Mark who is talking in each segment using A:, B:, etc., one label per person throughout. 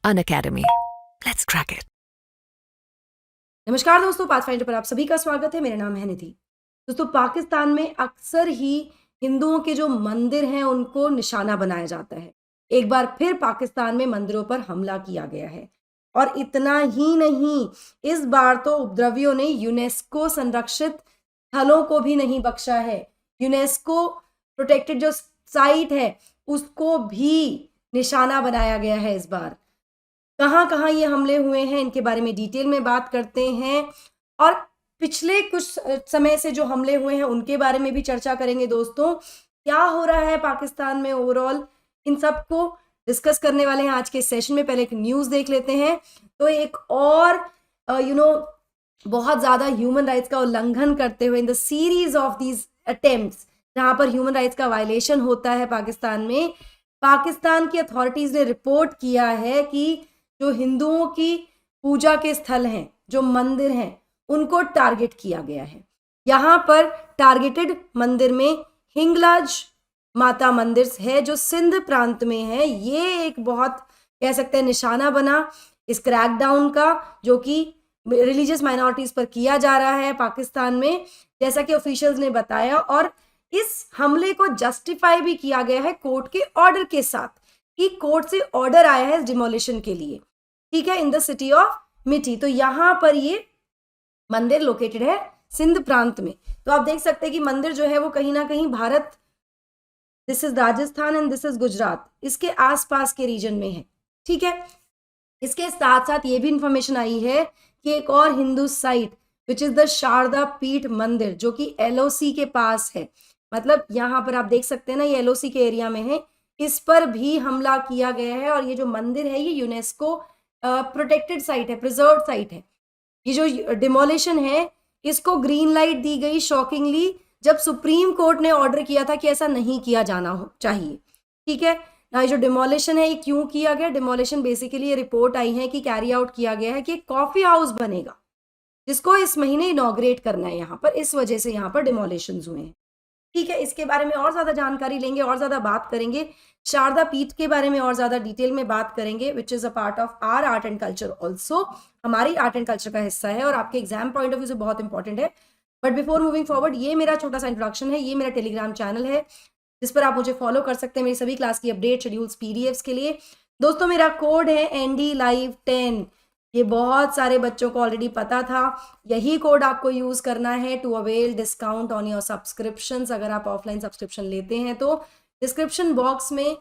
A: Unacademy. Let's crack it.
B: नमस्कार दोस्तों, pathfinder पर आप सभी का स्वागत है। मेरा नाम है निधि। दोस्तों, पाकिस्तान में अक्सर ही हिंदुओं के जो मंदिर हैं उनको निशाना बनाया जाता है। एक बार फिर पाकिस्तान में मंदिरों पर हमला किया गया है और इतना ही नहीं, इस बार तो उपद्रवियों ने यूनेस्को संरक्षित स्थलों को भी नहीं बख्शा है। यूनेस्को प्रोटेक्टेड जो साइट है उसको भी निशाना बनाया गया है। इस बार कहाँ कहाँ ये हमले हुए हैं इनके बारे में डिटेल में बात करते हैं और पिछले कुछ समय से जो हमले हुए हैं उनके बारे में भी चर्चा करेंगे। दोस्तों, क्या हो रहा है पाकिस्तान में ओवरऑल, इन सब को डिस्कस करने वाले हैं आज के सेशन में। पहले एक न्यूज़ देख लेते हैं। तो एक और बहुत ज़्यादा ह्यूमन राइट्स का उल्लंघन करते हुए in the series of these attempts जहाँ पर ह्यूमन राइट्स का वायलेशन होता है पाकिस्तान में, पाकिस्तान की अथॉरिटीज़ ने रिपोर्ट किया है कि जो हिंदुओं की पूजा के स्थल हैं, जो मंदिर हैं, उनको टारगेट किया गया है। यहाँ पर टारगेटेड मंदिर में हिंगलाज माता मंदिर है जो सिंध प्रांत में है। ये एक बहुत कह सकते हैं निशाना बना इस क्रैकडाउन का, जो कि रिलीजियस माइनॉरिटीज पर किया जा रहा है पाकिस्तान में, जैसा कि ऑफिशियल्स ने बताया। और इस हमले को जस्टिफाई भी किया गया है कोर्ट के ऑर्डर के साथ कि कोर्ट से ऑर्डर आया है डिमोलिशन के लिए, ठीक है, इन द सिटी ऑफ मिठी। तो यहाँ पर ये मंदिर लोकेटेड है सिंध प्रांत में। तो आप देख सकते हैं कि मंदिर जो है वो कहीं ना कहीं Bharat, this is Rajasthan and this is Gujarat, इसके आसपास के रीजन में है, ठीक है। इसके साथ साथ ये भी इंफॉर्मेशन आई है कि एक और Hindu site which is the Sharada Peeth mandir जो कि एलओसी के पास है, मतलब यहाँ पर आप देख सकते हैं ना, ये एलओसी के एरिया में है, इस पर भी हमला किया गया है। और ये जो मंदिर है ये यूनेस्को प्रोटेक्टेड साइट है, प्रिजर्व साइट है। ये जो डिमोलिशन है इसको ग्रीन लाइट दी गई शॉकिंगली, जब सुप्रीम कोर्ट ने ऑर्डर किया था कि ऐसा नहीं किया जाना हो चाहिए, ठीक है ना। जो डिमोलिशन है ये क्यों किया गया? डिमोलिशन बेसिकली ये रिपोर्ट आई है कि कैरी आउट किया गया है कि एक कॉफी हाउस बनेगा जिसको इस महीने इनॉग्रेट करना है यहाँ पर, इस वजह से यहाँ पर डिमोलिशन हुए हैं, ठीक है। इसके बारे में और ज़्यादा जानकारी लेंगे और ज़्यादा बात करेंगे, शारदा पीठ के बारे में और ज़्यादा डिटेल में बात करेंगे, which is a part of our art and culture also, हमारी आर्ट एंड कल्चर का हिस्सा है और आपके एग्जाम पॉइंट ऑफ व्यू से बहुत इंपॉर्टेंट है। बट बिफोर मूविंग फॉरवर्ड, ये मेरा छोटा सा इंट्रोडक्शन है, ये मेरा टेलीग्राम चैनल है जिस पर आप मुझे फॉलो कर सकते हैं मेरी सभी क्लास की अपडेट, शेड्यूल्स, पीडीएफ्स के लिए। दोस्तों, मेरा कोड है NDLive10। ये बहुत सारे बच्चों को ऑलरेडी पता था, यही कोड आपको यूज करना है to avail discount on your subscriptions. अगर आप ऑफलाइन सब्सक्रिप्शन लेते हैं तो डिस्क्रिप्शन बॉक्स में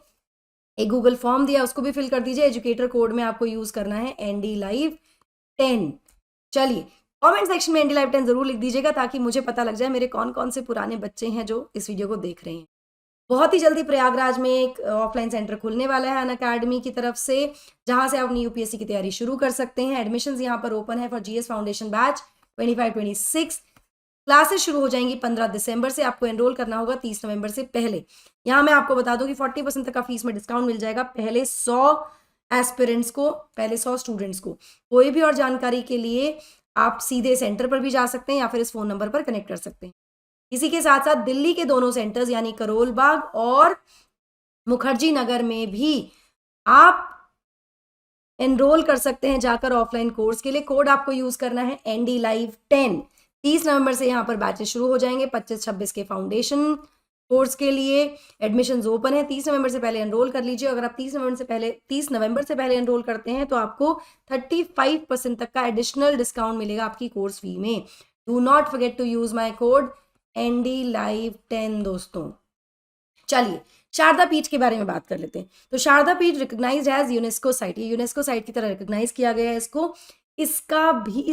B: एक गूगल फॉर्म दिया, उसको भी फिल कर दीजिए। एजुकेटर कोड में आपको यूज करना है NDLive10। चलिए, कमेंट सेक्शन में NDLive10 जरूर लिख दीजिएगा ताकि मुझे पता लग जाए मेरे कौन कौन से पुराने बच्चे हैं जो इस वीडियो को देख रहे हैं। बहुत ही जल्दी प्रयागराज में एक ऑफलाइन सेंटर खुलने वाला है अनअकैडमी की तरफ से, जहां से आप अपनी यूपीएससी की तैयारी शुरू कर सकते हैं। एडमिशंस यहां पर ओपन है for GS foundation batch 25-26। Classes शुरू हो जाएंगी 15 दिसंबर से। आपको एनरोल करना होगा 30 नवंबर से पहले। यहाँ मैं आपको बता दूं कि 40% तक का फीस में डिस्काउंट मिल जाएगा पहले 100 एस्पिरेंट्स को, पहले 100 स्टूडेंट्स को। कोई भी और जानकारी के लिए आप सीधे सेंटर पर भी जा सकते हैं या फिर इस फोन नंबर पर कनेक्ट कर सकते हैं। इसी के साथ साथ दिल्ली के दोनों सेंटर्स यानी करोल बाग और मुखर्जी नगर में भी आप एनरोल कर सकते हैं जाकर ऑफलाइन कोर्स के लिए। कोड आपको यूज करना है NDLive10। 30 नवंबर से यहाँ पर बैचेस शुरू हो जाएंगे 25-26 के फाउंडेशन कोर्स के लिए। एडमिशंस ओपन है, 30 नवंबर से पहले एनरोल कर लीजिए। अगर आप 30 नवंबर से पहले एनरोल करते हैं तो आपको 35% तक का एडिशनल डिस्काउंट मिलेगा आपकी कोर्स फी में। Do not forget to use my code NDLive10 दोस्तों। चलिए, शारदा पीठ के बारे में बात कर लेते हैं। तो शारदा पीठ रिकॉग्नाइज्ड एज यूनेस्को साइट, ये यूनेस्को साइट की तरह रिकॉग्नाइज किया गया है इसको। इस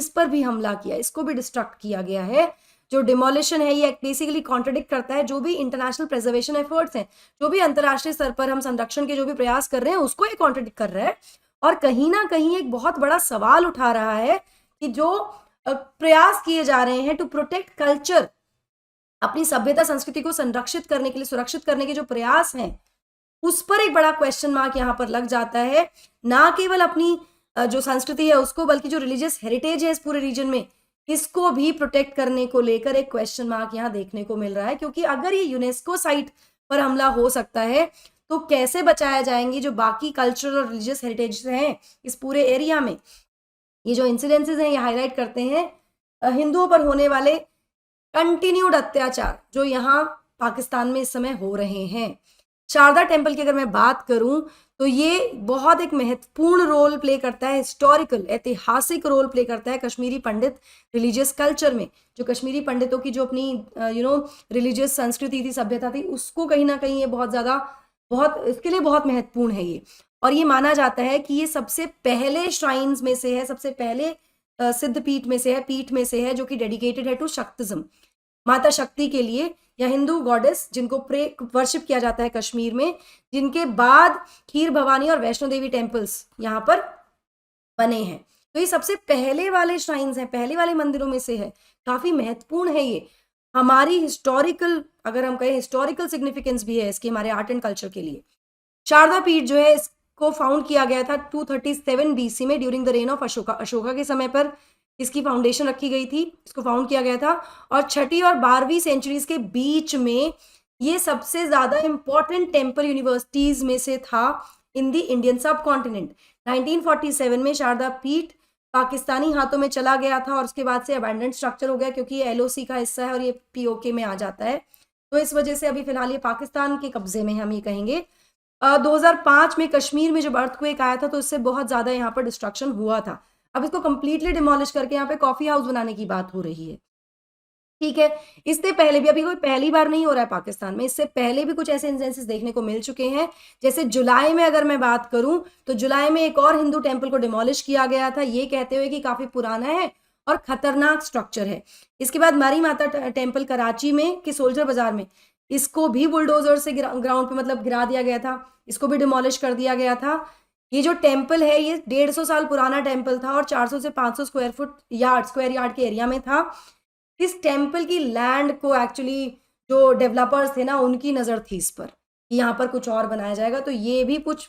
B: पर भी हमला किया, इसको भी डिस्ट्रक्ट किया गया है। जो डिमोलिशन है ये बेसिकली कॉन्ट्रडिक्ट करता है जो भी इंटरनेशनल प्रिजर्वेशन एफर्ट्स हैं, जो भी अंतर्राष्ट्रीय स्तर पर हम संरक्षण के जो भी प्रयास कर रहे हैं उसको ये कॉन्ट्रडिक्ट कर रहा है। और कहीं ना कहीं एक बहुत बड़ा सवाल उठा रहा है कि जो प्रयास किए जा रहे हैं टू प्रोटेक्ट कल्चर, अपनी सभ्यता संस्कृति को संरक्षित करने के लिए, सुरक्षित करने के जो प्रयास हैं, उस पर एक बड़ा क्वेश्चन मार्क यहाँ पर लग जाता है। ना केवल अपनी जो संस्कृति है उसको, बल्कि जो रिलीजियस हेरिटेज है इस पूरे रीजन में, इसको भी प्रोटेक्ट करने को लेकर एक क्वेश्चन मार्क यहाँ देखने को मिल रहा है। क्योंकि अगर ये यूनेस्को साइट पर हमला हो सकता है तो कैसे बचाया जाएंगी जो बाकी कल्चरल और रिलीजियस हेरिटेज हैं इस पूरे एरिया में। ये जो इंसिडेंसेस हैं ये हाईलाइट करते हैं हिंदुओं पर होने वाले कंटिन्यूड अत्याचार जो यहाँ पाकिस्तान में इस समय हो रहे हैं। शारदा टेम्पल की अगर मैं बात करूं तो ये बहुत एक महत्वपूर्ण रोल प्ले करता है, हिस्टोरिकल ऐतिहासिक रोल प्ले करता है कश्मीरी पंडित रिलीजियस कल्चर में। जो कश्मीरी पंडितों की जो अपनी रिलीजियस संस्कृति थी, सभ्यता थी, उसको कहीं ना कहीं ये बहुत इसके लिए बहुत महत्वपूर्ण है ये। और ये माना जाता है कि ये सबसे पहले श्राइन्स में से है, सबसे पहले सिद्ध पीठ में से है, पीठ में से है जो कि डेडिकेटेड है टू शक्तिज्म, माता शक्ति के लिए या हिंदू गॉडेस जिनको वर्शिप किया जाता है कश्मीर में। जिनके बाद खीर भवानी और वैष्णो देवी टेम्पल्स यहाँ पर बने हैं। तो ये सबसे पहले वाले श्राइन्स हैं, पहले वाले मंदिरों में से है, काफी महत्वपूर्ण है ये। हमारी हिस्टोरिकल, अगर हम कहें हिस्टोरिकल सिग्निफिकेंस भी है इसकी हमारे आर्ट एंड कल्चर के लिए। शारदा पीठ जो है इसको फाउंड किया गया था 237 BC में during the rain of Ashoka. Ashoka के समय पर इसकी फाउंडेशन रखी गई थी, इसको फाउंड किया गया था। और 6वीं और 12वीं सेंचुरीज के बीच में ये सबसे ज्यादा इंपॉर्टेंट टेम्पल यूनिवर्सिटीज में से था इन द इंडियन सब कॉन्टिनेंट। 1947 में शारदा पीठ पाकिस्तानी हाथों में चला गया था और उसके बाद से अबैंडन्ड स्ट्रक्चर हो गया क्योंकि ये LOC का हिस्सा है और ये POK में आ जाता है। तो इस वजह से अभी फिलहाल ये पाकिस्तान के कब्जे में हम ये कहेंगे। 2005 में कश्मीर में जब अर्थक्वेक आया था तो इससे बहुत ज्यादा यहाँ पर डिस्ट्रक्शन हुआ था। अब इसको कंप्लीटली डिमोलिश करके यहाँ पे कॉफी हाउस बनाने की बात हो रही है। ठीक है, इससे पहले भी, अभी कोई पहली बार नहीं हो रहा है पाकिस्तान में, इससे पहले भी कुछ ऐसे इंसिडेंसेस देखने को मिल चुके हैं। जैसे जुलाई में अगर मैं बात करूं तो जुलाई में एक और हिंदू टेम्पल को डिमोलिश किया गया था, ये कहते हुए कि काफी पुराना है और खतरनाक स्ट्रक्चर है। इसके बाद मरी माता टेम्पल कराची में कि सोल्जर बाजार में, इसको भी बुलडोजर से ग्राउंड पे मतलब गिरा दिया गया था, इसको भी डिमोलिश कर दिया गया था। ये जो टेम्पल है ये 150 साल पुराना टेम्पल था और 400 से 500 स्क्वायर यार्ड के एरिया में था। इस टेम्पल की लैंड को एक्चुअली जो डेवलपर्स थे ना उनकी नज़र थी इस पर कि यहाँ पर कुछ और बनाया जाएगा। तो ये भी कुछ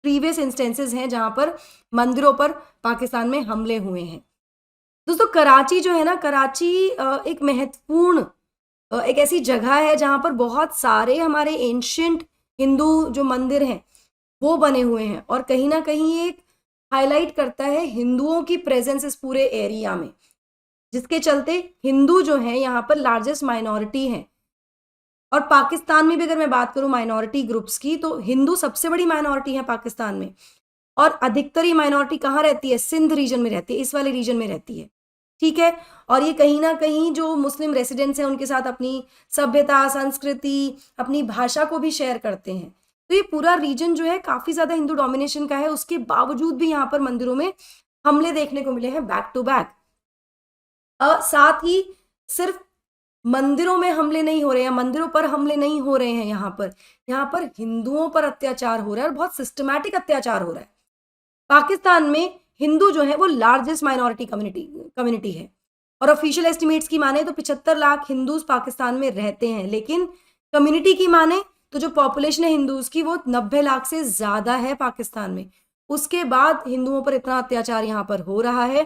B: प्रीवियस इंस्टेंसेस हैं जहाँ पर मंदिरों पर पाकिस्तान में हमले हुए हैं। दोस्तों कराची जो है ना, कराची एक महत्वपूर्ण एक ऐसी जगह है जहाँ पर बहुत सारे हमारे एंशियंट हिंदू जो मंदिर हैं वो बने हुए हैं और कहीं ना कहीं एक हाईलाइट करता है हिंदुओं की प्रेजेंस इस पूरे एरिया में, जिसके चलते हिंदू जो है यहाँ पर लार्जेस्ट माइनॉरिटी है। और पाकिस्तान में भी अगर मैं बात करूँ माइनॉरिटी ग्रुप्स की तो हिंदू सबसे बड़ी माइनॉरिटी है पाकिस्तान में। और अधिकतर ये माइनॉरिटी कहाँ रहती है? सिंध रीजन में रहती है, इस वाले रीजन में रहती है। ठीक है, और ये कहीं ना कहीं जो मुस्लिम रेसिडेंट्स हैं उनके साथ अपनी सभ्यता, संस्कृति, अपनी भाषा को भी शेयर करते हैं। तो ये पूरा रीजन जो है काफी ज्यादा हिंदू डोमिनेशन का है। उसके बावजूद भी यहाँ पर मंदिरों में हमले देखने को मिले हैं बैक टू बैक। साथ ही सिर्फ मंदिरों में हमले नहीं हो रहे हैं, मंदिरों पर हमले नहीं हो रहे हैं, यहाँ पर हिंदुओं पर अत्याचार हो रहा है और बहुत सिस्टमैटिक अत्याचार हो रहा है। पाकिस्तान में हिंदू जो है वो लार्जेस्ट माइनॉरिटी कम्युनिटी है और ऑफिशियल एस्टिमेट्स की माने तो 75 लाख हिंदूज पाकिस्तान में रहते हैं, लेकिन कम्युनिटी की माने तो जो पॉपुलेशन है हिंदूज की वो 90 लाख से ज्यादा है पाकिस्तान में। उसके बाद हिंदुओं पर इतना अत्याचार यहाँ पर हो रहा है।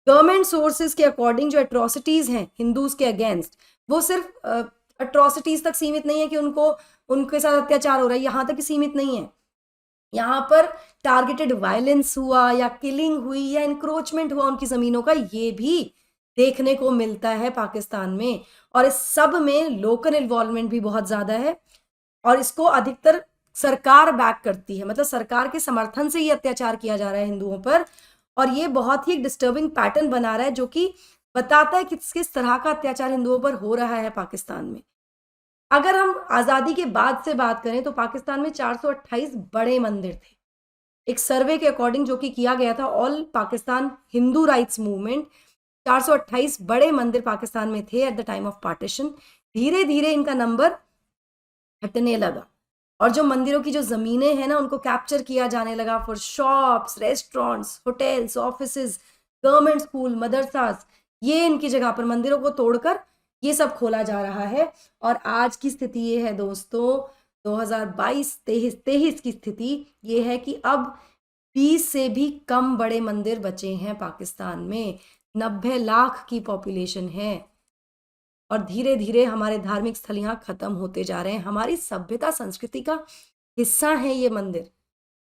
B: गवर्नमेंट सोर्सेज के अकॉर्डिंग जो एट्रोसिटीज हैं हिंदूज के अगेंस्ट वो सिर्फ एट्रोसिटीज तक सीमित नहीं है कि उनके साथ अत्याचार हो रहा है, यहाँ तक सीमित नहीं है। यहाँ पर टारगेटेड वायलेंस हुआ या किलिंग हुई या इंक्रोचमेंट हुआ उनकी जमीनों का, ये भी देखने को मिलता है पाकिस्तान में। और इस सब में लोकल इन्वॉल्वमेंट भी बहुत ज्यादा है और इसको अधिकतर सरकार बैक करती है, मतलब सरकार के समर्थन से ये अत्याचार किया जा रहा है हिंदुओं पर। और ये बहुत ही एक डिस्टर्बिंग पैटर्न बना रहा है जो कि बताता है किस तरह का अत्याचार हिंदुओं पर हो रहा है पाकिस्तान में। अगर हम आज़ादी के बाद से बात करें तो पाकिस्तान में 428 बड़े मंदिर थे। एक सर्वे के अकॉर्डिंग जो कि किया गया था all Pakistan Hindu rights movement, 428 बड़े मंदिर पाकिस्तान में थे at the time of partition. धीरे धीरे इनका नंबर हटने लगा और जो मंदिरों की जो जमीनें हैं ना उनको कैप्चर किया जाने लगा for shops, restaurants, hotels, offices, government school, मदरसास। ये इनकी जगह पर मंदिरों को तोड़कर ये सब खोला जा रहा है। और आज की स्थिति ये है दोस्तों, 2022-23 की स्थिति ये है कि अब 20 से भी कम बड़े मंदिर बचे हैं पाकिस्तान में। 90 लाख की पॉपुलेशन है और धीरे धीरे हमारे धार्मिक स्थल यहाँ खत्म होते जा रहे हैं। हमारी सभ्यता संस्कृति का हिस्सा हैं ये मंदिर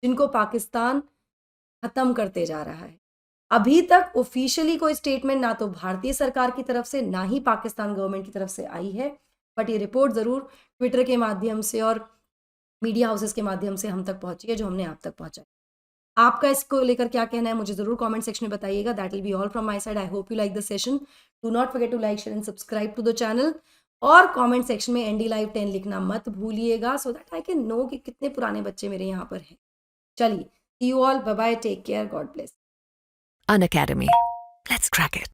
B: जिनको पाकिस्तान खत्म करते जा रहा है। अभी तक ऑफिशियली कोई स्टेटमेंट ना तो भारतीय सरकार की तरफ से ना ही पाकिस्तान गवर्नमेंट की तरफ से आई है, बट ये रिपोर्ट ज़रूर ट्विटर के माध्यम से और मीडिया हाउसेस के माध्यम से हम तक पहुंची है, जो हमने आप तक पहुंचाई। आपका इसको लेकर क्या कहना है मुझे ज़रूर कमेंट सेक्शन में बताइएगा। That will be all from my side. I hope you like the session. Do not forget to like, share and subscribe to the channel. और कमेंट सेक्शन में एनडी लाइव 10 लिखना मत भूलिएगा, so that I can know कि कितने पुराने बच्चे मेरे यहाँ पर हैं। चलिए, see you all, bye bye, take care, God bless.
A: An academy. Let's crack it.